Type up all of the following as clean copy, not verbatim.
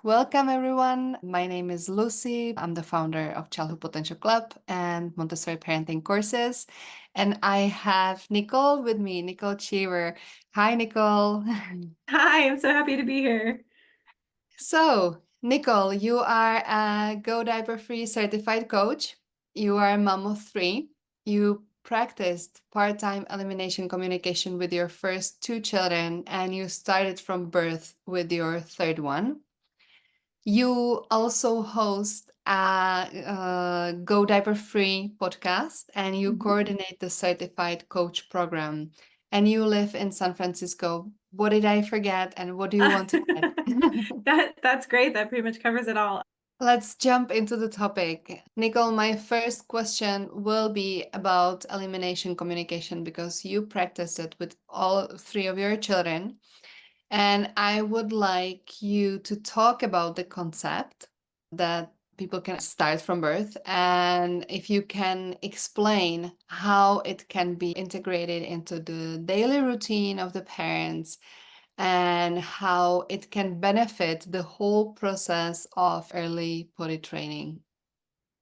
Welcome, everyone. My name is Lucie. I'm the founder of Childhood Potential Club and Montessori Parenting Courses. And I have Nicole with me, Nicole Cheever. Hi, Nicole. Hi, I'm so happy to be here. So, Nicole, you are a Go Diaper Free certified coach. You are a mom of three. You practiced part-time elimination communication with your first two children, and you started from birth with your third one. You also host a Go Diaper Free podcast, and you Mhm. coordinate the certified coach program. And you live in San Francisco. What did I forget? And what do you want to add? That's great. That pretty much covers it all. Let's jump into the topic. Nicole, my first question will be about elimination communication because you practiced it with all three of your children. And I would like you to talk about the concept that people can start from birth, and if you can explain how it can be integrated into the daily routine of the parents and how it can benefit the whole process of early potty training.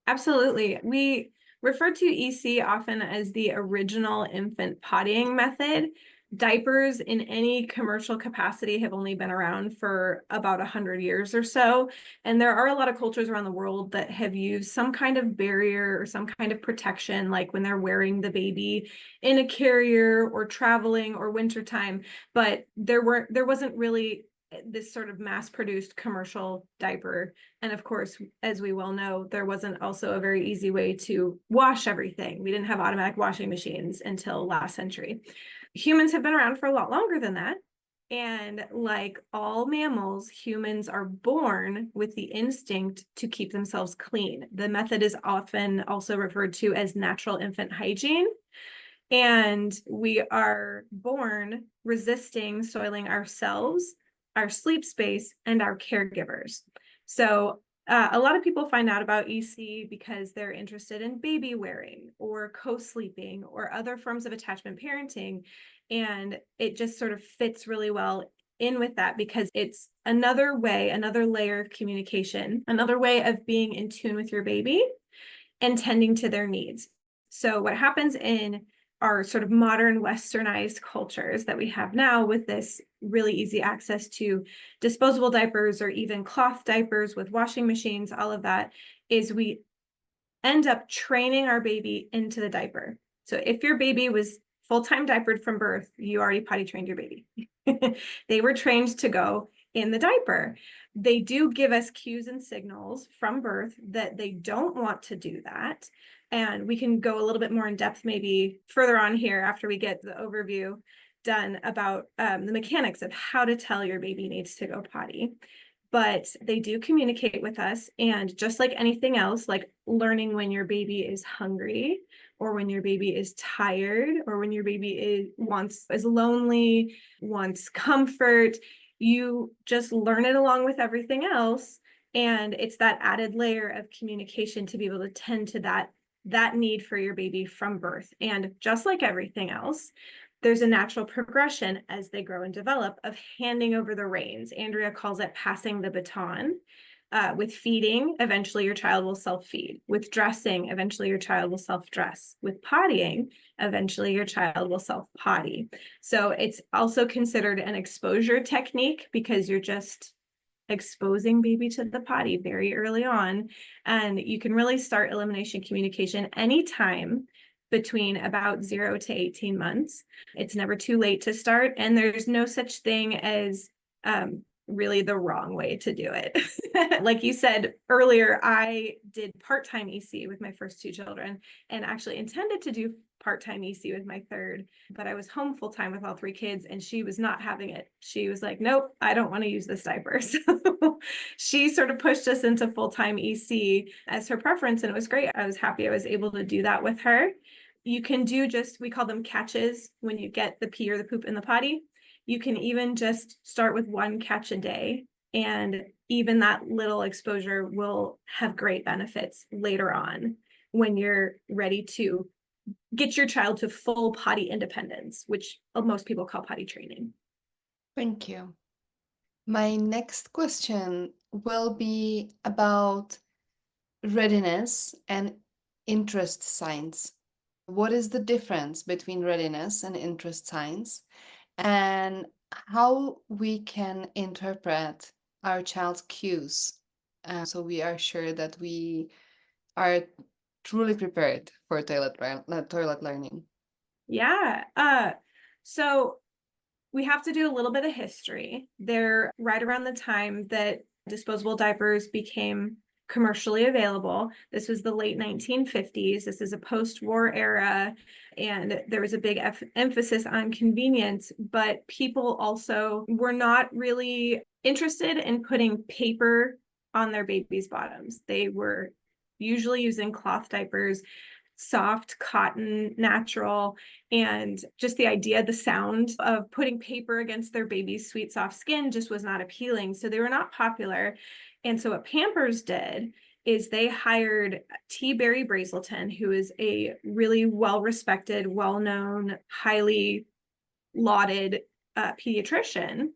Absolutely. We refer to EC often as the original infant pottying method. Diapers in any commercial capacity have only been around for about 100 years or so. And there are a lot of cultures around the world that have used some kind of barrier or some kind of protection, like when they're wearing the baby in a carrier or traveling or wintertime. But there wasn't really this sort of mass-produced commercial diaper. And of course, as we well know, there wasn't also a very easy way to wash everything. We didn't have automatic washing machines until last century. Humans have been around for a lot longer than that. And like all mammals, humans are born with the instinct to keep themselves clean. The method is often also referred to as natural infant hygiene. And we are born resisting soiling ourselves, our sleep space, and our caregivers. So a lot of people find out about EC because they're interested in baby wearing or co-sleeping or other forms of attachment parenting. And it just sort of fits really well in with that because it's another way, another layer of communication, another way of being in tune with your baby and tending to their needs. So what happens in our sort of modern westernized cultures that we have now with this really easy access to disposable diapers or even cloth diapers with washing machines, all of that, is we end up training our baby into the diaper. So if your baby was full-time diapered from birth, you already potty trained your baby. They were trained to go in the diaper. They do give us cues and signals from birth that they don't want to do that. And we can go a little bit more in depth maybe further on here after we get the overview done about the mechanics of how to tell your baby needs to go potty. But they do communicate with us. And just like anything else, like learning when your baby is hungry or when your baby is tired or when your baby is lonely, wants comfort, you just learn it along with everything else. And it's that added layer of communication to be able to tend to that need for your baby from birth. And just like everything else, there's a natural progression as they grow and develop of handing over the reins. Andrea calls it passing the baton. With feeding, eventually your child will self-feed. With dressing, eventually your child will self-dress. With pottying, eventually your child will self-potty. So it's also considered an exposure technique because you're just exposing baby to the potty very early on. And you can really start elimination communication anytime between about 0 to 18 months. It's never too late to start. And there's no such thing as really the wrong way to do it. Like you said earlier, I did part-time EC with my first two children and actually intended to do part-time EC with my third, but I was home full-time with all three kids and she was not having it. She was like, nope, I don't want to use this diaper. So she sort of pushed us into full-time EC as her preference, and it was great. I was happy I was able to do that with her. You can do we call them catches when you get the pee or the poop in the potty. You can even just start with one catch a day, and even that little exposure will have great benefits later on when you're ready to get your child to full potty independence, which most people call potty training. Thank you. My next question will be about readiness and interest signs. What is the difference between readiness and interest signs, and how we can interpret our child's cues so we are sure that we are truly prepared for toilet learning. Yeah. So we have to do a little bit of history. They're right around the time that disposable diapers became commercially available. This was the late 1950s. This is a post-war era, and there was a big emphasis on convenience, but people also were not really interested in putting paper on their babies' bottoms. They were usually using cloth diapers, soft cotton, natural, and just the idea, the sound of putting paper against their baby's sweet, soft skin just was not appealing. So they were not popular. And so what Pampers did is they hired T. Barry Brazelton, who is a really well-respected, well-known, highly lauded pediatrician.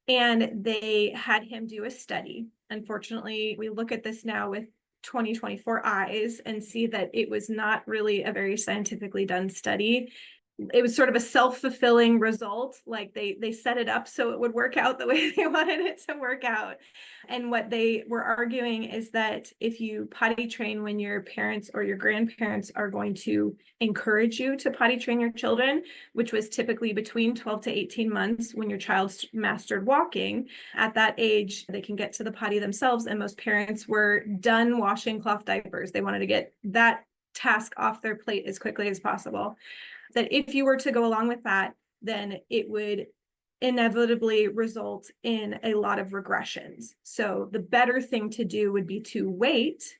And they had him do a study. Unfortunately, we look at this now with 2024 eyes and see that it was not really a very scientifically done study. It was sort of a self-fulfilling result. Like they set it up so it would work out the way they wanted it to work out. And what they were arguing is that if you potty train when your parents or your grandparents are going to encourage you to potty train your children, which was typically between 12 to 18 months when your child's mastered walking, at that age, they can get to the potty themselves. And most parents were done washing cloth diapers. They wanted to get that task off their plate as quickly as possible. That if you were to go along with that, then it would inevitably result in a lot of regressions. So the better thing to do would be to wait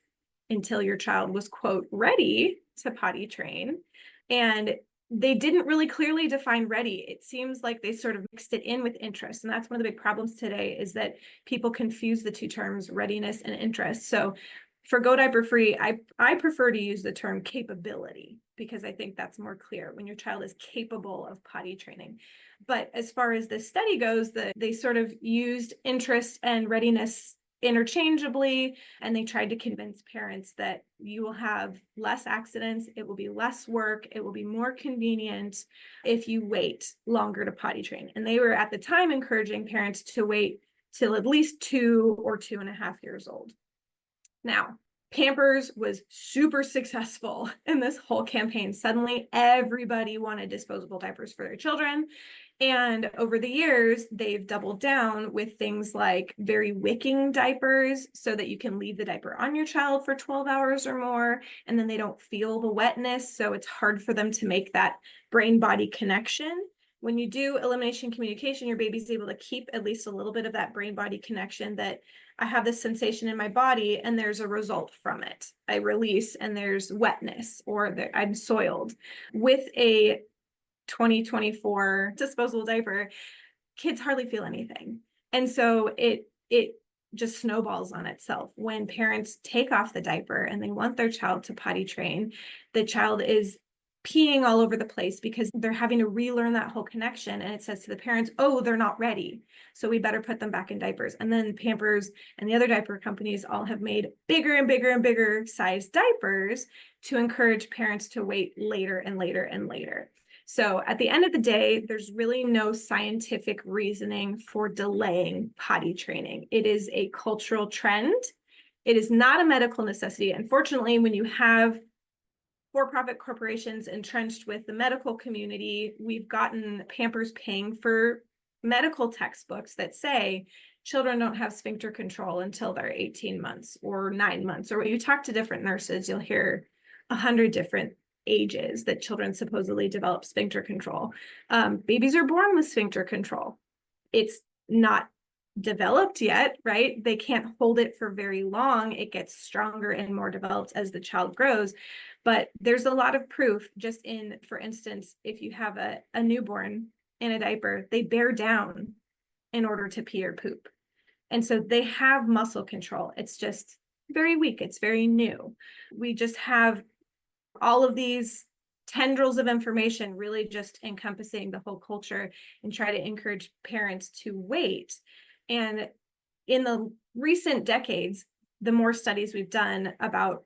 until your child was, quote, ready to potty train. And they didn't really clearly define ready. It seems like they sort of mixed it in with interest. And that's one of the big problems today, is that people confuse the two terms, readiness and interest. So for Go Diaper Free, I prefer to use the term capability, because I think that's more clear when your child is capable of potty training. But as far as the study goes, they sort of used interest and readiness interchangeably, and they tried to convince parents that you will have less accidents, it will be less work, it will be more convenient if you wait longer to potty train. And they were at the time encouraging parents to wait till at least 2 or 2.5 years old. Now, Pampers was super successful in this whole campaign. Suddenly, everybody wanted disposable diapers for their children. And over the years, they've doubled down with things like very wicking diapers, so that you can leave the diaper on your child for 12 hours or more, and then they don't feel the wetness. So it's hard for them to make that brain-body connection. When you do elimination communication, your baby's able to keep at least a little bit of that brain-body connection, that I have this sensation in my body and there's a result from it. I release and there's wetness, or I'm soiled. With a 2024 disposable diaper, kids hardly feel anything. And so it just snowballs on itself. When parents take off the diaper and they want their child to potty train, the child is peeing all over the place because they're having to relearn that whole connection. And it says to the parents, oh, they're not ready, so we better put them back in diapers. And then Pampers and the other diaper companies all have made bigger and bigger and bigger size diapers to encourage parents to wait later and later and later. So at the end of the day, there's really no scientific reasoning for delaying potty training. It is a cultural trend. It is not a medical necessity. Unfortunately, when you have for-profit corporations entrenched with the medical community, we've gotten Pampers paying for medical textbooks that say children don't have sphincter control until they're 18 months or 9 months. Or when you talk to different nurses, you'll hear 100 different ages that children supposedly develop sphincter control. Babies are born with sphincter control. It's not developed yet, right? They can't hold it for very long. It gets stronger and more developed as the child grows. But there's a lot of proof just in, for instance, if you have a newborn in a diaper, they bear down in order to pee or poop. And so they have muscle control. It's just very weak. It's very new. We just have all of these tendrils of information really just encompassing the whole culture, and try to encourage parents to wait. And in the recent decades, the more studies we've done about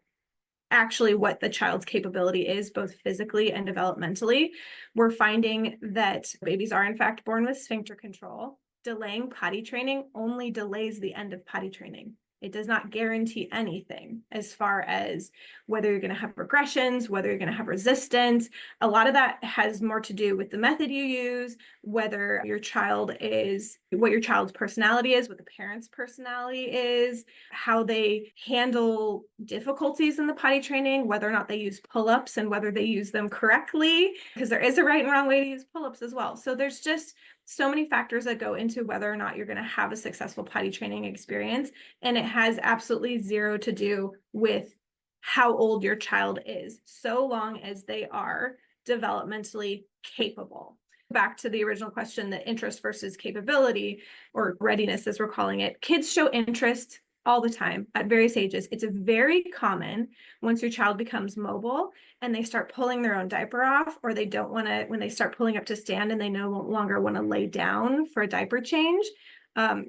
actually what the child's capability is, both physically and developmentally, we're finding that babies are in fact born with sphincter control. Delaying potty training only delays the end of potty training. It does not guarantee anything as far as whether you're going to have regressions, whether you're going to have resistance. A lot of that has more to do with the method you use, whether your child is, what your child's personality is, what the parent's personality is, how they handle difficulties in the potty training, whether or not they use pull-ups and whether they use them correctly, because there is a right and wrong way to use pull-ups as well. So there's just so many factors that go into whether or not you're going to have a successful potty training experience. And it has absolutely zero to do with how old your child is, so long as they are developmentally capable. Back to the original question, the interest versus capability, or readiness, as we're calling it. Kids show interest all the time at various ages. It's very common once your child becomes mobile and they start pulling their own diaper off, or they don't want to, when they start pulling up to stand and they no longer want to lay down for a diaper change.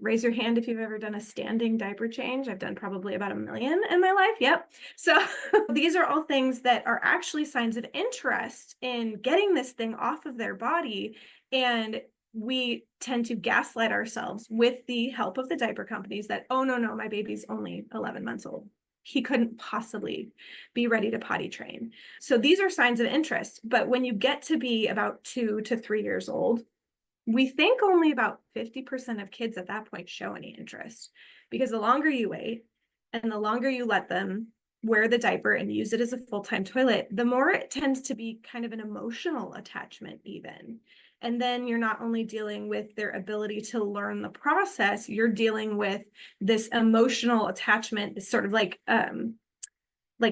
Raise your hand if you've ever done a standing diaper change. I've done probably about 1 million in my life. Yep. So these are all things that are actually signs of interest in getting this thing off of their body. And we tend to gaslight ourselves with the help of the diaper companies that, oh, no, my baby's only 11 months old. He couldn't possibly be ready to potty train. So these are signs of interest. But when you get to be about 2 to 3 years old, we think only about 50% of kids at that point show any interest, because the longer you wait and the longer you let them wear the diaper and use it as a full-time toilet, the more it tends to be kind of an emotional attachment even. And then you're not only dealing with their ability to learn the process, you're dealing with this emotional attachment, this sort of like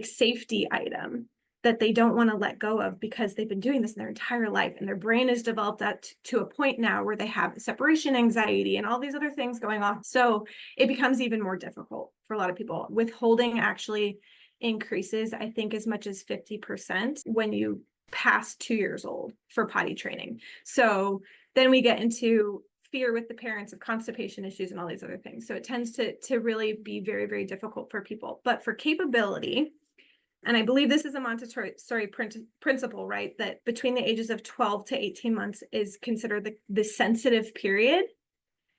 safety item that they don't want to let go of, because they've been doing this in their entire life, and their brain is developed that to a point now where they have separation anxiety and all these other things going on. So it becomes even more difficult for a lot of people. Withholding actually increases, I think, as much as 50% when you pass 2 years old for potty training. So then we get into fear with the parents of constipation issues and all these other things. So it tends to really be very, very difficult for people. But for capability, and I believe this is a Montessori principle, right? That between the ages of 12 to 18 months is considered the sensitive period.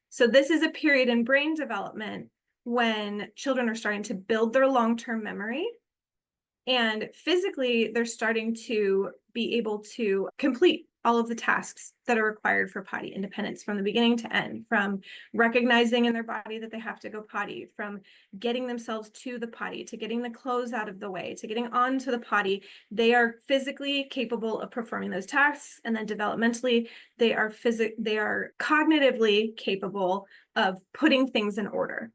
So this is a period in brain development when children are starting to build their long-term memory, and physically they're starting to be able to complete all of the tasks that are required for potty independence from the beginning to end, from recognizing in their body that they have to go potty, from getting themselves to the potty, to getting the clothes out of the way, to getting onto the potty. They are physically capable of performing those tasks. And then developmentally, they are cognitively capable of putting things in order.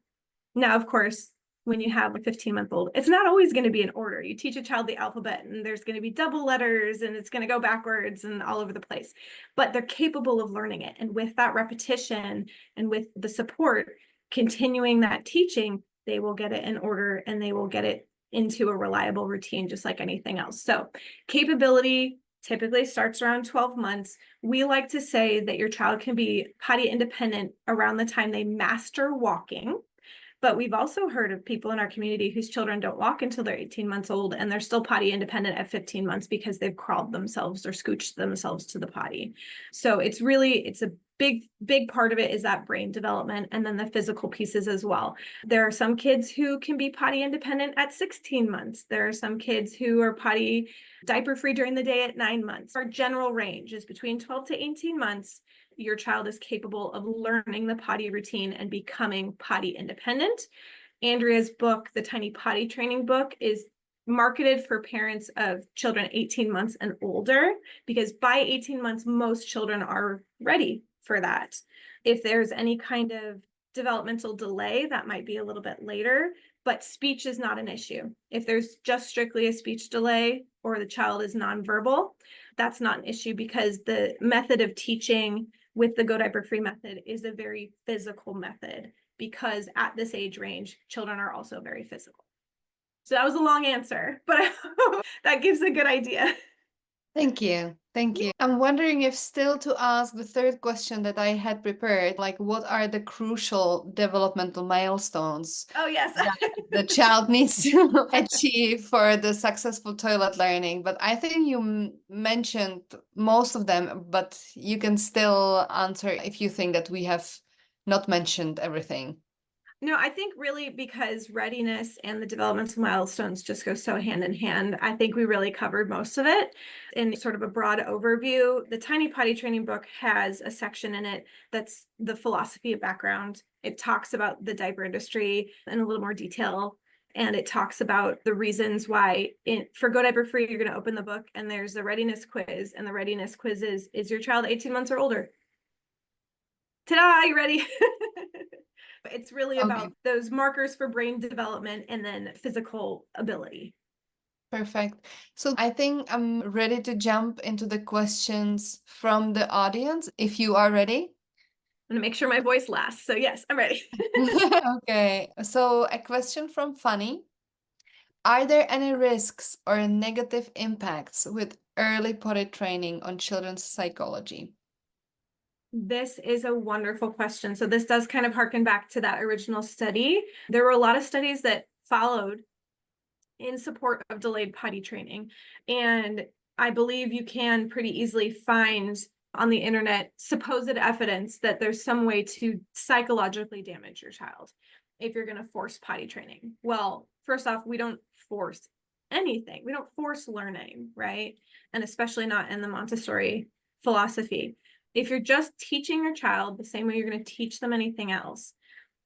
Now, of course, when you have a 15-month-old, it's not always going to be in order. You teach a child the alphabet and there's going to be double letters and it's going to go backwards and all over the place, but they're capable of learning it. And with that repetition and with the support, continuing that teaching, they will get it in order and they will get it into a reliable routine, just like anything else. So capability typically starts around 12 months. We like to say that your child can be potty independent around the time they master walking. But we've also heard of people in our community whose children don't walk until they're 18 months old, and they're still potty independent at 15 months because they've crawled themselves or scooched themselves to the potty. So it's a big part of it is that brain development, and then the physical pieces as well. There are some kids who can be potty independent at 16 months. There are some kids who are potty diaper free during the day at 9 months. Our general range is between 12 to 18 months. Your child is capable of learning the potty routine and becoming potty independent. Andrea's book, the Tiny Potty Training book, is marketed for parents of children 18 months and older, because by 18 months, most children are ready for that. If there's any kind of developmental delay, that might be a little bit later, but speech is not an issue. If there's just strictly a speech delay or the child is nonverbal, that's not an issue, because the method of teaching with the Go Diaper Free method is a very physical method, because at this age range, children are also very physical. So that was a long answer, but I hope that gives a good idea. Thank you. Thank you. I'm wondering if still to ask the third question that I had prepared, like what are the crucial developmental milestones Oh, yes. that the child needs to achieve for the successful toilet learning? But I think you mentioned most of them, but you can still answer if you think that we have not mentioned everything. No, I think really because readiness and the developmental milestones just go so hand in hand. I think we really covered most of it in sort of a broad overview. The Tiny Potty Training book has a section in it that's the philosophy of background. It talks about the diaper industry in a little more detail. And it talks about the reasons why for Go Diaper Free, you're going to open the book and there's the readiness quiz. And the readiness quiz is your child 18 months or older? Ta-da, you ready? It's really about those markers for brain development and then physical ability. Perfect. So I think I'm ready to jump into the questions from the audience. If you are ready. I'm gonna make sure my voice lasts. So yes, I'm ready. Okay. So a question from Fanny. Are there any risks or negative impacts with early potty training on children's psychology? This is a wonderful question. So this does kind of harken back to that original study. There were a lot of studies that followed in support of delayed potty training. And I believe you can pretty easily find on the internet supposed evidence that there's some way to psychologically damage your child if you're going to force potty training. Well, first off, we don't force anything. We don't force learning, right? And especially not in the Montessori philosophy. If you're just teaching your child the same way you're going to teach them anything else,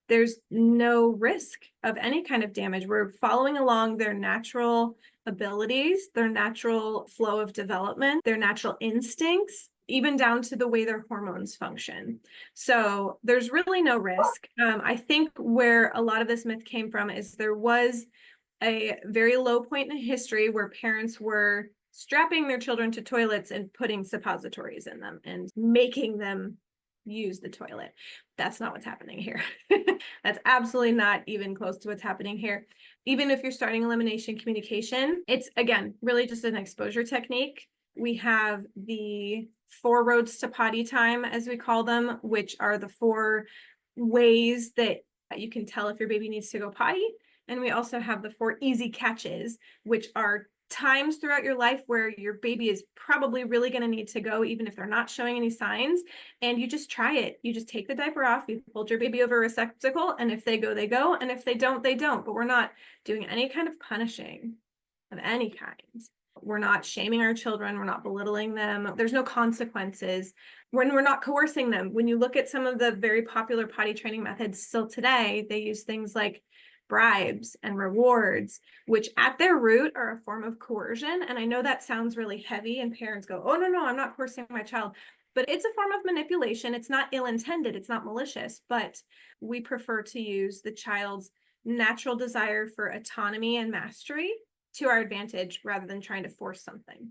there's no risk of any kind of damage. We're following along their natural abilities, their natural flow of development, their natural instincts, even down to the way their hormones function. So there's really no risk. I think where a lot of this myth came from is there was a very low point in history where parents were strapping their children to toilets and putting suppositories in them and making them use the toilet. That's not what's happening here. That's absolutely not even close to what's happening here. Even if you're starting elimination communication, it's again really just an exposure technique. We have the 4 roads to potty time, as we call them, which are the 4 ways that you can tell if your baby needs to go potty. And we also have the 4 easy catches, which are times throughout your life where your baby is probably really going to need to go, even if they're not showing any signs. And you just try it. You just take the diaper off, you hold your baby over a receptacle, and if they go, they go. And if they don't, they don't. But we're not doing any kind of punishing of any kind. We're not shaming our children. We're not belittling them. There's no consequences. We're not coercing them. When you look at some of the very popular potty training methods still today, they use things like bribes and rewards, which at their root are a form of coercion. And I know that sounds really heavy and parents go, oh, no, I'm not coercing my child. But it's a form of manipulation. It's not ill-intended. It's not malicious, but we prefer to use the child's natural desire for autonomy and mastery to our advantage rather than trying to force something.